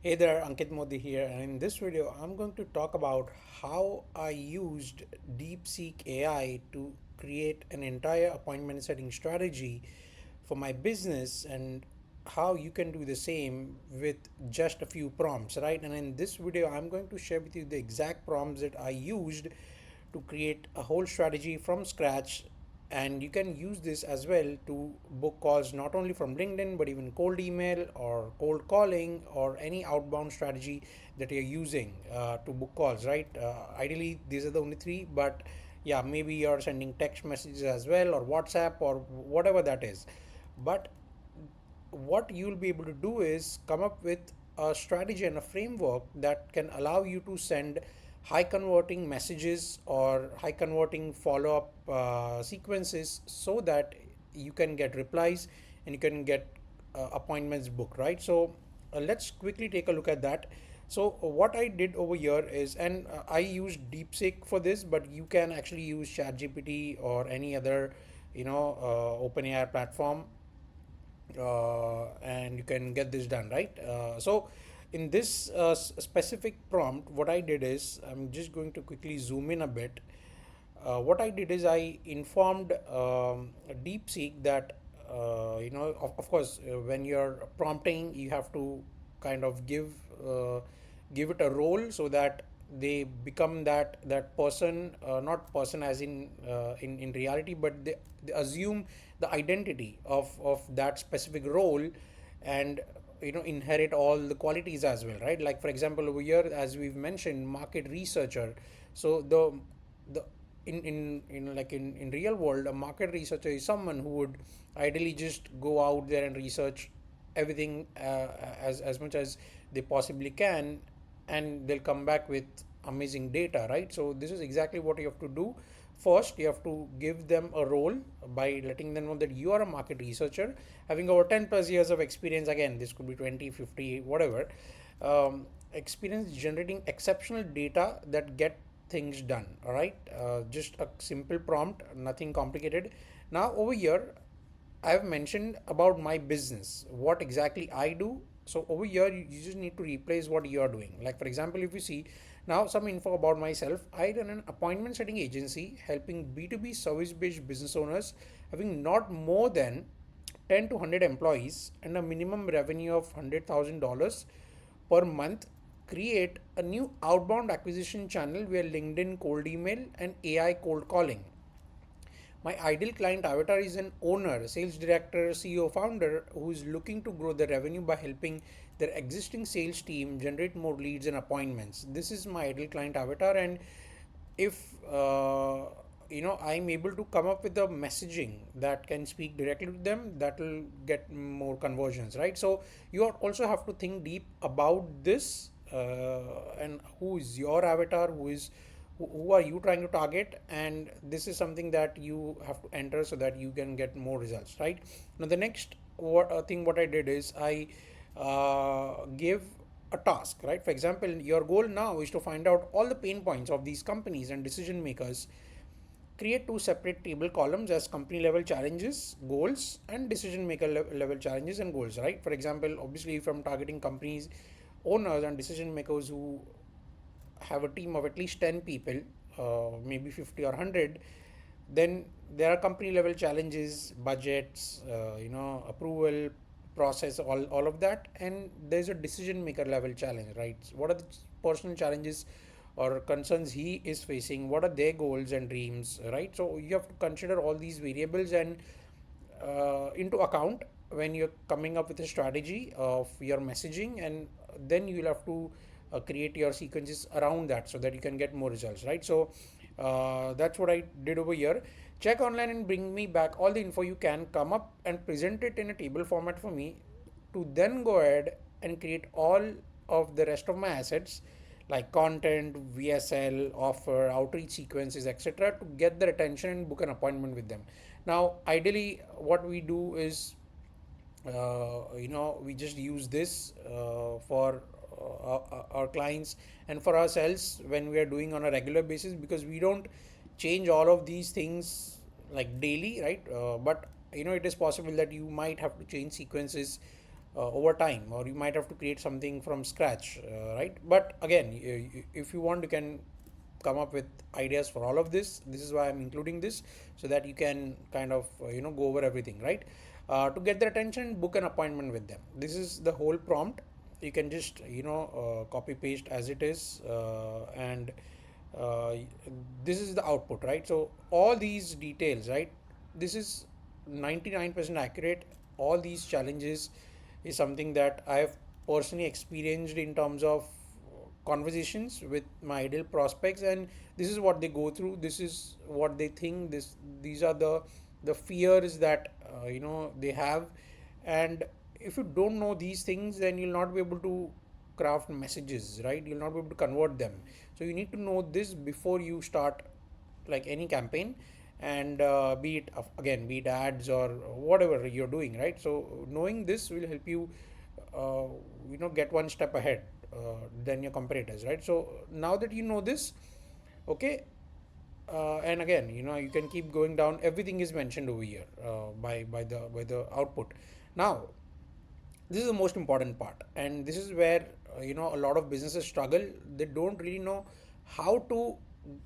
Hey there, Ankit Modi here, and in this video, I'm going to talk about how I used Deepseek AI to create an entire appointment setting strategy for my business and how you can do the same with just a few prompts, right? And in this video, I'm going to share with you the exact prompts that I used to create a whole strategy from scratch, and you can use this as well to book calls not only from LinkedIn but even cold email or cold calling or any outbound strategy that you're using to book calls, right? Ideally these are the only three, but yeah, maybe you're sending text messages as well or WhatsApp or whatever that is. But what you'll be able to do is come up with a strategy and a framework that can allow you to send high converting messages or high converting follow up sequences so that you can get replies and you can get appointments booked, right? So let's quickly take a look at that. So what I did over here is, and I used Deepseek for this, but you can actually use ChatGPT or any other, OpenAI platform, and you can get this done, right? So in this specific prompt, what I did is, I'm just going to quickly zoom in a bit. What I did is I informed DeepSeek that, of course, when you're prompting, you have to kind of give it a role so that they become that person, not person as in reality, but they assume the identity of that specific role, and inherit all the qualities as well, right? Like for example, over here, as we've mentioned, market researcher. So the in real world, a market researcher is someone who would ideally just go out there and research everything as much as they possibly can, and they'll come back with amazing data, right? So this is exactly what you have to do. First, you have to give them a role by letting them know that you are a market researcher having over 10 plus years of experience. Again, this could be 20, 50, whatever. Experience generating exceptional data that get things done. All right, just a simple prompt, nothing complicated. Now over here, I have mentioned about my business, what exactly I do. So over here, you just need to replace what you are doing. Like for example, if you see now some info about myself, I run an appointment setting agency helping B2B service based business owners having not more than 10 to 100 employees and a minimum revenue of $100,000 per month create a new outbound acquisition channel via LinkedIn cold email and AI cold calling. My ideal client avatar is an owner, sales director, CEO, founder who is looking to grow their revenue by helping their existing sales team generate more leads and appointments. This is my ideal client avatar, and if I'm able to come up with a messaging that can speak directly to them, that will get more conversions, right? So you also have to think deep about this, and who is your avatar, who are you trying to target, and this is something that you have to enter so that you can get more results, right? Now the next thing what I did is I gave a task, right? For example, your goal now is to find out all the pain points of these companies and decision makers. Create two separate table columns as company level challenges, goals, and decision maker level challenges and goals, right? For example, obviously, if I'm targeting companies, owners, and decision makers who have a team of at least 10 people, maybe 50 or 100, then there are company level challenges, budgets, approval process, all of that. And there's a decision maker level challenge, right? What are the personal challenges or concerns he is facing? What are their goals and dreams, right? So you have to consider all these variables and into account when you're coming up with a strategy of your messaging, and then you'll have to create your sequences around that so that you can get more results, right? So that's what I did over here. Check online and bring me back all the info you can, come up and present it in a table format for me to then go ahead and create all of the rest of my assets like content, VSL, offer, outreach sequences, etc., to get their attention and book an appointment with them. Now, ideally, what we do is, we just use this for our clients and for ourselves when we are doing on a regular basis, because we don't change all of these things like daily, right? But it is possible that you might have to change sequences over time, or you might have to create something from scratch, right? But again, if you want, you can come up with ideas for all of this. This is why I'm including this, so that you can kind of go over everything, right? To get their attention, book an appointment with them. This is the whole prompt. You can just copy paste as it is, and uh, this is the output, right? So all these details, right, this is 99% accurate. All these challenges is something that I have personally experienced in terms of conversations with my ideal prospects, and this is what they go through, this is what they think, these are the fears that they have. And if you don't know these things, then you'll not be able to craft messages, right? You'll not be able to convert them. So you need to know this before you start like any campaign. And be it again, be it ads or whatever you're doing, right? So knowing this will help you uh, get one step ahead than your competitors, right? So now that you know this, okay, and again, you can keep going down. Everything is mentioned over here by the output. Now, this is the most important part, and this is where a lot of businesses struggle. They don't really know how to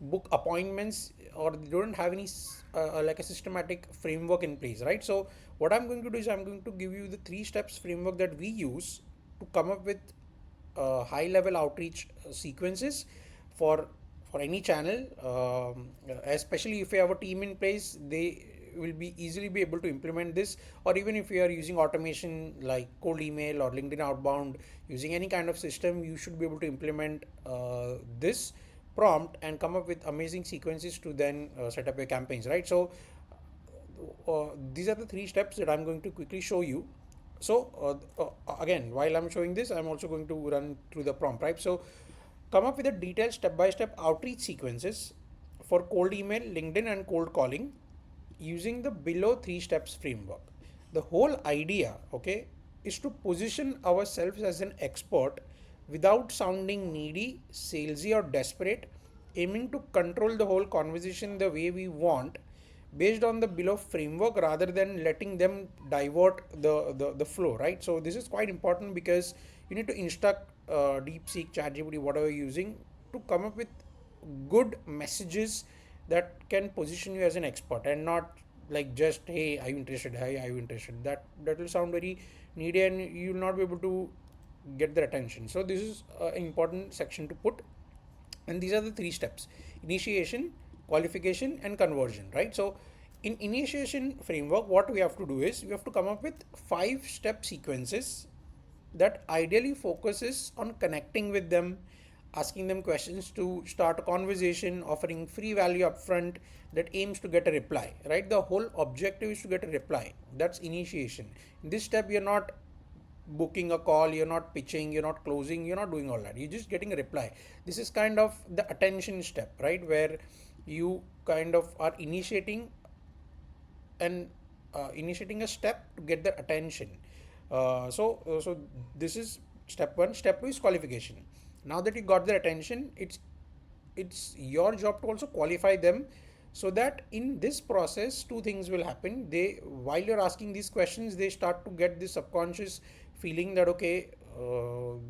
book appointments, or they don't have any like a systematic framework in place, right? So what I'm going to do is I'm going to give you the three steps framework that we use to come up with high level outreach sequences for for any channel, especially if you have a team in place. They will be easily be able to implement this. Or even if you are using automation like cold email or LinkedIn outbound, using any kind of system, you should be able to implement this prompt and come up with amazing sequences to then set up your campaigns, right? So these are the three steps that I'm going to quickly show you. So again, while I'm showing this, I'm also going to run through the prompt, right? So come up with a detailed step-by-step outreach sequences for cold email, LinkedIn, and cold calling using the below three steps framework. The whole idea, okay, is to position ourselves as an expert without sounding needy, salesy, or desperate, aiming to control the whole conversation the way we want based on the below framework rather than letting them divert the flow, right? So this is quite important because you need to instruct Deepseek, ChatGPT, whatever you're using, to come up with good messages that can position you as an expert, and not like just, hey, are you interested, hey, are you interested. That will sound very needy, and you will not be able to get their attention. So this is an important section to put. And these are the three steps: initiation, qualification, and conversion, right? So in initiation framework, what we have to do is we have to come up with 5 step sequences that ideally focuses on connecting with them, asking them questions to start a conversation, offering free value upfront that aims to get a reply, right? The whole objective is to get a reply. That's initiation. In this step, you're not booking a call, you're not pitching, you're not closing, you're not doing all that, you're just getting a reply. This is kind of the attention step, right, where you kind of are initiating a step to get their attention. So this is step one. Step two is qualification. Now that you got their attention, it's your job to also qualify them, so that in this process two things will happen. They, while you're asking these questions, they start to get this subconscious feeling that, okay,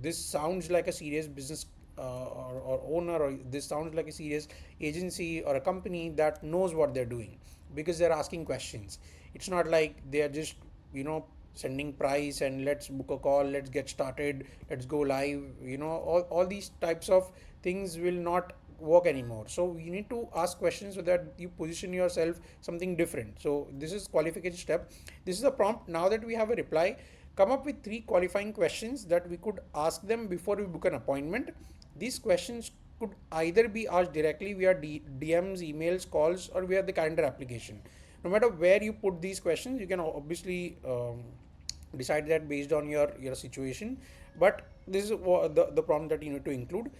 this sounds like a serious business or owner, or this sounds like a serious agency or a company that knows what they're doing, because they're asking questions. It's not like they are just sending price and let's book a call, let's get started, let's go live. All these types of things will not work anymore. So you need to ask questions so that you position yourself something different. So this is qualification step. This is a prompt. Now that we have a reply, come up with 3 qualifying questions that we could ask them before we book an appointment. These questions could either be asked directly via DMs, emails, calls, or via the calendar application. No matter where you put these questions, you can obviously decide that based on your situation. But this is the prompt that you need to include.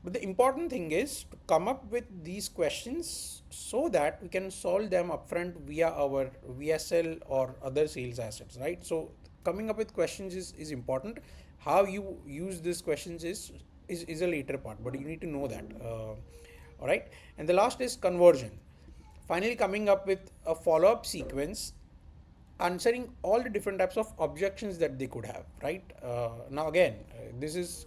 But the important thing is to come up with these questions so that we can solve them upfront via our VSL or other sales assets, right? So coming up with questions is important. How you use these questions is a later part, but you need to know that. All right. And the last is conversion. Finally, coming up with a follow-up sequence answering all the different types of objections that they could have, right? Now, again, this is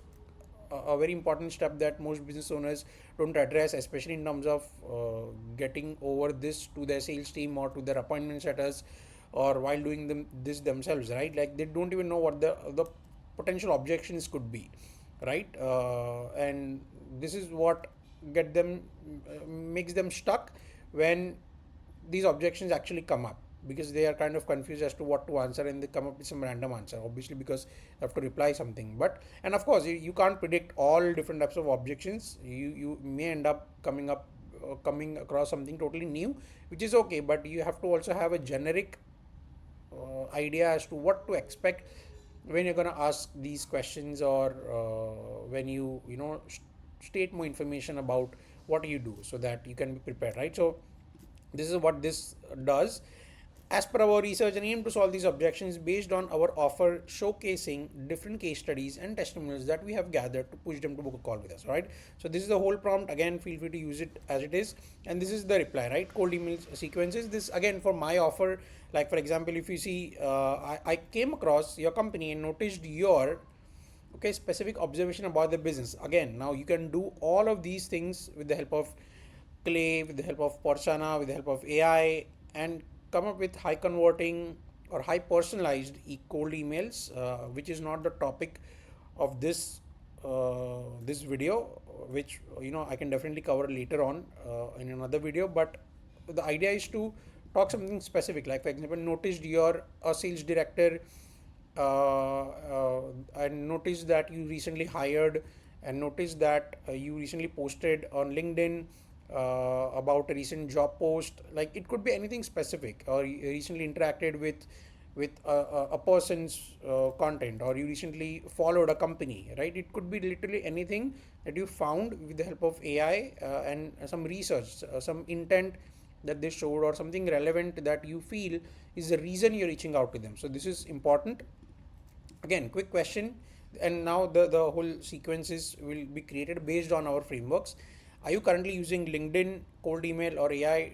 a very important step that most business owners don't address, especially in terms of getting over this to their sales team or to their appointment setters, or while doing this themselves, right? Like they don't even know what the potential objections could be, right? And this is what get them makes them stuck when these objections actually come up, because they are kind of confused as to what to answer, and they come up with some random answer, obviously because they have to reply something. But and of course you can't predict all different types of objections. You may end up coming across something totally new, which is okay, but you have to also have a generic idea as to what to expect when you're going to ask these questions, or when state more information about what you do, so that you can be prepared, right? So this is what this does. As per our research, and aim to solve these objections based on our offer, showcasing different case studies and testimonials that we have gathered to push them to book a call with us, right? So this is the whole prompt. Again, feel free to use it as it is, and this is the reply, right? Cold email sequences. This again for my offer. Like for example, if you see, I came across your company and noticed your okay specific observation about the business. Again, now you can do all of these things with the help of Clay, with the help of Persona, with the help of AI, and come up with high converting or high personalized cold emails, which is not the topic of this video, which I can definitely cover later on in another video. But the idea is to talk something specific, like for example, noticed you're a sales director, I noticed that you recently hired, and noticed that you recently posted on LinkedIn about a recent job post. Like it could be anything specific, or you recently interacted with a person's content, or you recently followed a company, right? It could be literally anything that you found with the help of AI, and some research, some intent that they showed, or something relevant that you feel is the reason you're reaching out to them. So this is important. Again, quick question, and now the whole sequences will be created based on our frameworks. Are you currently using LinkedIn, cold email, or AI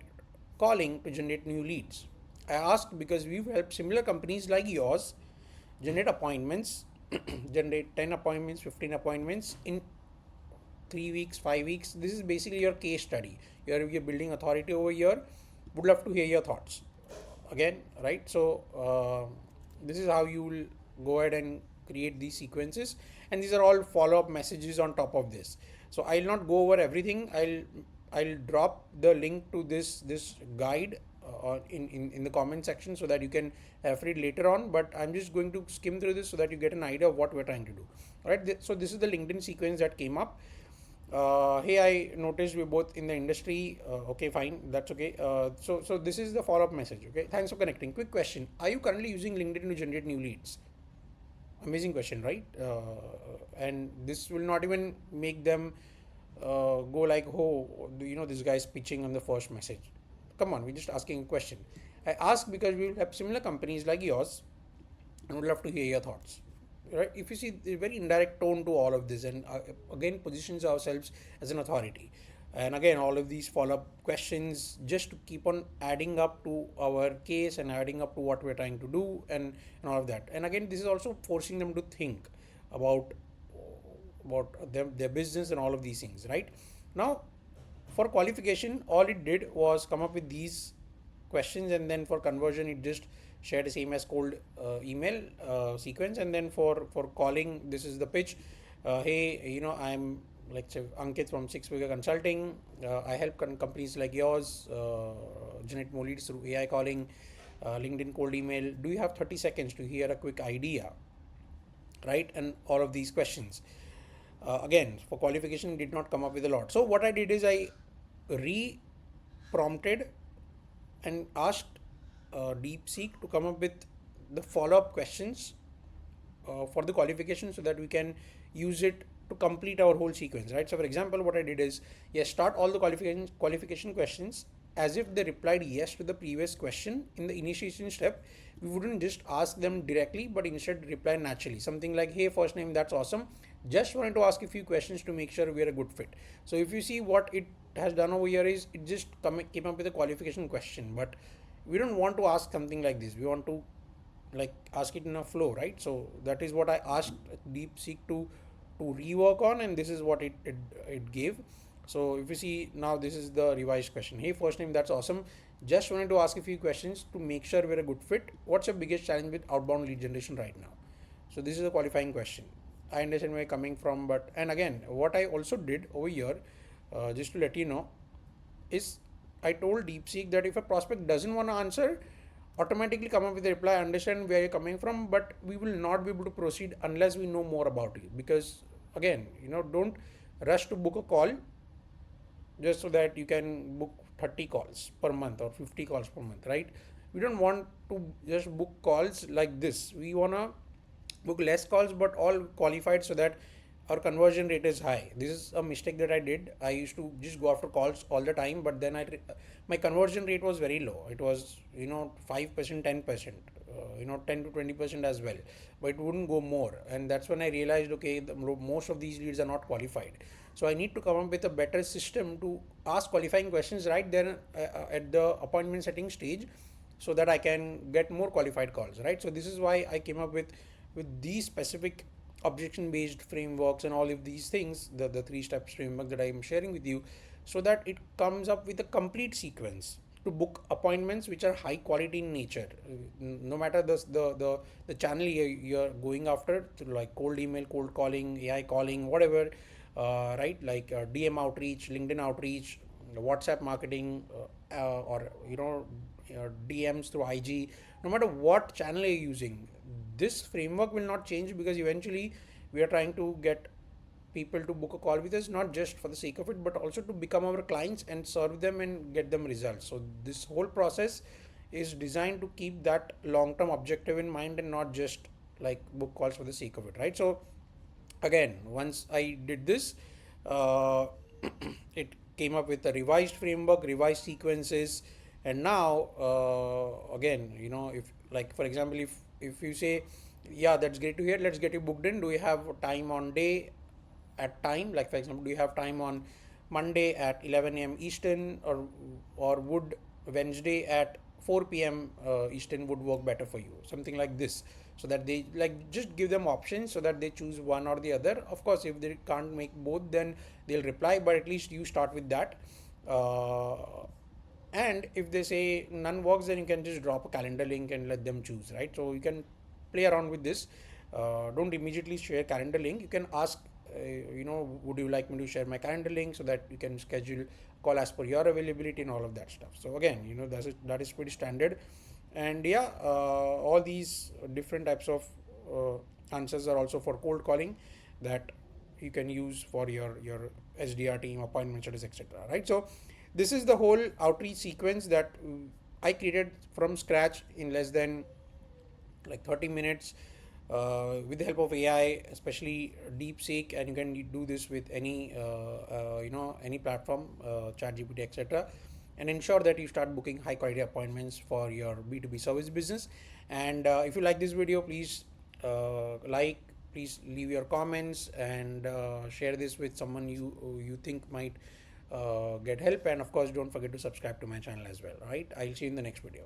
calling to generate new leads? I ask because we've helped similar companies like yours generate appointments, generate 10 appointments, 15 appointments in 3 weeks, 5 weeks. This is basically your case study. You're building authority over here. Would love to hear your thoughts. Again, right? So this is how you will go ahead and create these sequences, and these are all follow-up messages on top of this. So I'll not go over everything. I'll drop the link to this guide in the comment section, so that you can read later on. But I'm just going to skim through this so that you get an idea of what we're trying to do. All right. So this is the LinkedIn sequence that came up. Hey, I noticed we're both in the industry. Okay, fine, that's okay. So this is the follow-up message. Okay, thanks for connecting. Quick question: are you currently using LinkedIn to generate new leads? Amazing question, right? And this will not even make them go like, oh, this guy's pitching on the first message. Come on, we're just asking a question. I ask because we will have similar companies like yours, and would love to hear your thoughts. Right? If you see, a very indirect tone to all of this, and again positions ourselves as an authority. And again, all of these follow-up questions just to keep on adding up to our case, and adding up to what we're trying to do, and all of that. And again, this is also forcing them to think about their business and all of these things, right? Now, for qualification, all it did was come up with these questions, and then for conversion, it just shared the same as cold email sequence. And then for calling, this is the pitch. Hey, I'm like say Ankit from Six Figure Consulting. I help companies like yours generate more leads through AI calling, LinkedIn cold email. Do you have 30 seconds to hear a quick idea, right? And all of these questions. Again, for qualification, did not come up with a lot. So what I did is I re-prompted and asked Deepseek to come up with the follow-up questions for the qualification, so that we can use it to complete our whole sequence, right? So for example, what I did is, yes, start all the qualification questions as if they replied yes to the previous question. In the initiation step, we wouldn't just ask them directly, but instead reply naturally. Something like, hey, first name, that's awesome. Just wanted to ask a few questions to make sure we're a good fit. So if you see, what it has done over here is, it just came up with a qualification question, but we don't want to ask something like this. We want to like ask it in a flow, right? So that is what I asked DeepSeek to rework on, and this is what it gave. So if you see now, this is the revised question. Hey, first name, that's awesome. Just wanted to ask a few questions to make sure we're a good fit. What's your biggest challenge with outbound lead generation right now? So this is a qualifying question. I understand where you're coming from, but and again, what I also did over here, just to let you know, is I told DeepSeek that if a prospect doesn't want to answer, automatically come up with a reply. I understand where you're coming from, but we will not be able to proceed unless we know more about you. Because again, don't rush to book a call just so that you can book 30 calls per month or 50 calls per month, right? We don't want to just book calls like this. We want to book less calls but all qualified so that our conversion rate is high. This is a mistake that I did. I used to just go after calls all the time, but then my conversion rate was very low. It was 5%, 10%, 10 to 20% as well, but it wouldn't go more. And that's when I realized, okay, most of these leads are not qualified. So I need to come up with a better system to ask qualifying questions right there at the appointment setting stage, so that I can get more qualified calls, right? So this is why I came up with these specific objection based frameworks and all of these things, the three steps framework that I am sharing with you, so that it comes up with a complete sequence to book appointments which are high quality in nature. No matter the channel you're going after, like cold email, cold calling, AI calling, whatever, right? Like DM outreach, LinkedIn outreach, WhatsApp marketing, or DMs through IG. No matter what channel you're using, this framework will not change, because eventually we are trying to get people to book a call with us, not just for the sake of it, but also to become our clients and serve them and get them results. So this whole process is designed to keep that long term objective in mind and not just like book calls for the sake of it, right? So again, once I did this, uh, it came up with a revised framework, revised sequences. And now, again, if like for example, if you say, yeah, that's great to hear, let's get you booked in, do you have time on day at time, like for example, do you have time on Monday at 11 a.m. Eastern, or would Wednesday at 4 p.m. Eastern would work better for you, something like this, so that they like just give them options so that they choose one or the other. Of course, if they can't make both, then they'll reply, but at least you start with that. uh, and if they say none works, then you can just drop a calendar link and let them choose, right? So you can play around with this. Don't immediately share calendar link. You can ask, would you like me to share my calendar link, so that you can schedule call as per your availability and all of that stuff. So again, that is pretty standard. And yeah, all these different types of answers are also for cold calling, that you can use for your SDR team, appointment status, etc., right? So this is the whole outreach sequence that I created from scratch in less than like 30 minutes, with the help of AI, especially DeepSeek. And you can do this with any platform, ChatGPT, etc., and ensure that you start booking high quality appointments for your B2B service business. And if you like this video, please please leave your comments, and share this with someone you think might get help. And of course, don't forget to subscribe to my channel as well. Right? I'll see you in the next video.